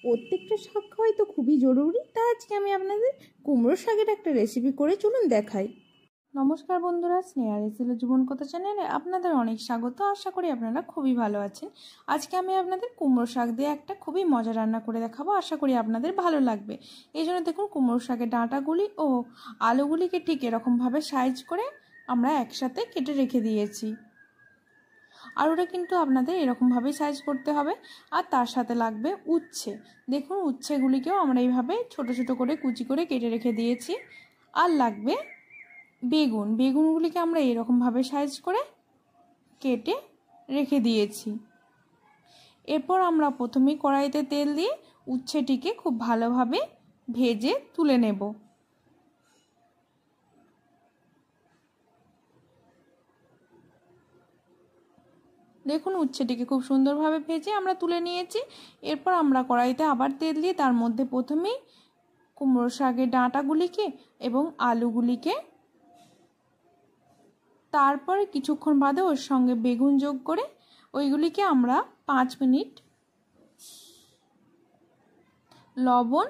প্রত্যেকটা শাক খাওয়াই তো খুবই জরুরি। তাই আজকে আমি আপনাদের কুমড়ো শাকের একটা রেসিপি করে চলুন দেখাই। নমস্কার বন্ধুরা, স্নেহা রেসিপি জীবন কথা চ্যানেলে আপনাদের অনেক স্বাগত। আশা করি আপনারা খুবই ভালো আছেন। আজকে আমি আপনাদের কুমড়ো শাক দিয়ে একটা খুবই মজা রান্না করে দেখাবো। আশা করি আপনাদের ভালো লাগবে। এই জন্য দেখুন, কুমড়ো শাকের ডাঁটাগুলি ও আলুগুলিকে ঠিক এরকমভাবে সাইজ করে আমরা একসাথে কেটে রেখে দিয়েছি। আর ওটা কিন্তু আপনাদের এরকমভাবেই সাইজ করতে হবে। আর তার সাথে লাগবে উচ্ছে। দেখুন, উচ্ছেগুলিকেও আমরা এইভাবে ছোট ছোট করে কুচি করে কেটে রেখে দিয়েছি। আর লাগবে বেগুন। বেগুনগুলিকে আমরা এরকমভাবে সাইজ করে কেটে রেখে দিয়েছি। এরপর আমরা প্রথমেই কড়াইতে তেল দিয়ে উচ্ছেটিকে খুব ভালোভাবে ভেজে তুলে নেব। দেখুন, উচ্ছেটিকে খুব সুন্দরভাবে ভেজে আমরা তুলে নিয়েছি। এরপর আমরা কড়াইতে আবার তেল দিয়ে তার মধ্যে প্রথমেই কুমড়ো শাকের ডাঁটাগুলিকে এবং আলুগুলিকে, তারপরে কিছুক্ষণ বাদে ওর সঙ্গে বেগুন যোগ করে ওইগুলিকে আমরা 5 মিনিট লবণ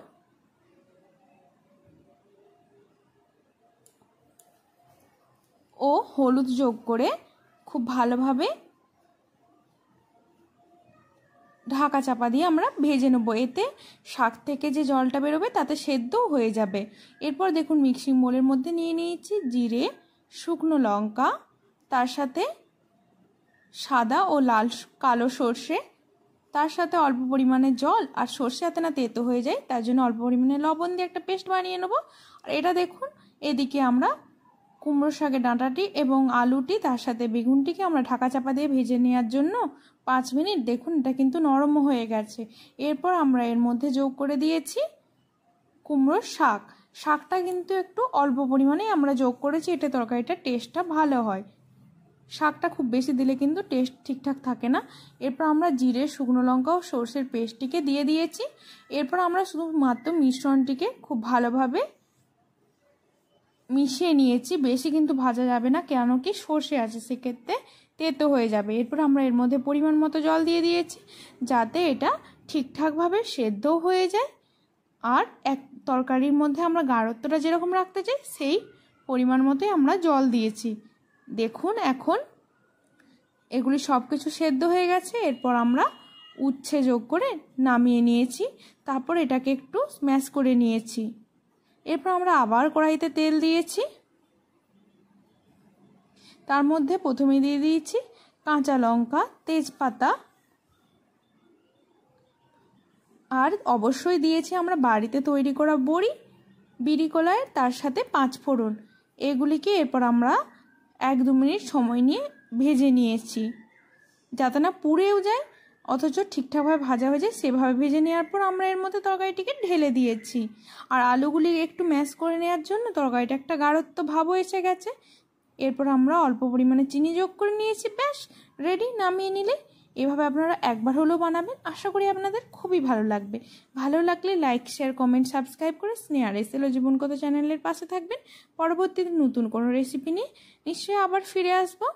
ও হলুদ যোগ করে খুব ভালোভাবে ঢাকা চাপা দিয়ে আমরা ভেজে নেব। এতে শাক থেকে যে জলটা বেরোবে তাতে সেদ্ধও হয়ে যাবে। এরপর দেখুন, মিক্সিং বোলের মধ্যে নিয়ে নিয়েছি জিরে, শুকনো লঙ্কা, তার সাথে সাদা ও লাল কালো সর্ষে, তার সাথে অল্প পরিমাণে জল, আর সর্ষে যাতে না তেতো হয়ে যায় তার জন্য অল্প পরিমাণে লবণ দিয়ে একটা পেস্ট বানিয়ে নেব। আর এটা দেখুন, এদিকে আমরা কুমড়ো শাকের ডাঁটাটি এবং আলুটি তার সাথে বেগুনটিকে আমরা ঢাকা চাপা দিয়ে ভেজে নেওয়ার জন্য 5 মিনিট, দেখুন এটা কিন্তু নরম হয়ে গেছে। এরপর আমরা এর মধ্যে যোগ করে দিয়েছি কুমড়োর শাক। শাকটা কিন্তু একটু অল্প পরিমাণে আমরা যোগ করেছি, এতে তরকারিটার টেস্টটা ভালো হয়। শাকটা খুব বেশি দিলে কিন্তু টেস্ট ঠিকঠাক থাকে না। এরপর আমরা জিরে, শুকনো লঙ্কা ও সর্ষের পেস্টটিকে দিয়ে দিয়েছি। এরপর আমরা শুধুমাত্র মিশ্রণটিকে খুব ভালোভাবে মিশিয়ে নিয়েছি। বেশি কিন্তু ভাজা যাবে না, কেন কি সর্ষে আছে, সেক্ষেত্রে তেতো হয়ে যাবে। এরপর আমরা এর মধ্যে পরিমাণ মতো জল দিয়ে দিয়েছি, যাতে এটা ঠিকঠাকভাবে সেদ্ধও হয়ে যায়। আর এক তরকারির মধ্যে আমরা গাঢ়ত্বটা যেরকম রাখতে চাই সেই পরিমাণ মতোই আমরা জল দিয়েছি। দেখুন, এখন এগুলি সব কিছু সেদ্ধ হয়ে গেছে। এরপর আমরা উচ্ছে যোগ করে নামিয়ে নিয়েছি। তারপর এটাকে একটু স্ম্যাশ করে নিয়েছি। এরপর আমরা আবার কড়াইতে তেল দিয়েছি, তার মধ্যে প্রথমে দিয়ে দিয়েছি কাঁচা লঙ্কা, তেজপাতা, আর অবশ্যই দিয়েছি আমরা বাড়িতে তৈরি করা বড়ি, বিরি কলাই, তার সাথে 5 ফোড়ন। এগুলিকে এরপর আমরা 1-2 মিনিট সময় নিয়ে ভেজে নিয়েছি, যাতে না পুড়েও যায় অথচ ঠিকঠাকভাবে ভাজা হয়ে যায়। সেভাবে ভেজে নেওয়ার পর আমরা এর মধ্যে তরকারিটিকে ঢেলে দিয়েছি। আর আলুগুলি একটু ম্যাশ করে নেওয়ার জন্য তরকারিটা একটা গাঢ়ত্ব ভাবও এসে গেছে। এরপর আমরা অল্প পরিমাণে চিনি যোগ করে নিয়েছি। ব্যাস রেডি, নামিয়ে নিলে। এভাবে আপনারা একবার হলেও বানাবেন, আশা করি আপনাদের খুবই ভালো লাগবে। ভালো লাগলে লাইক, শেয়ার, কমেন্ট, সাবস্ক্রাইব করে স্নেহা রেসিপি জীবন কথা চ্যানেলের পাশে থাকবেন। পরবর্তীতে নতুন কোনো রেসিপি নিয়ে নিশ্চয়ই আবার ফিরে আসবো।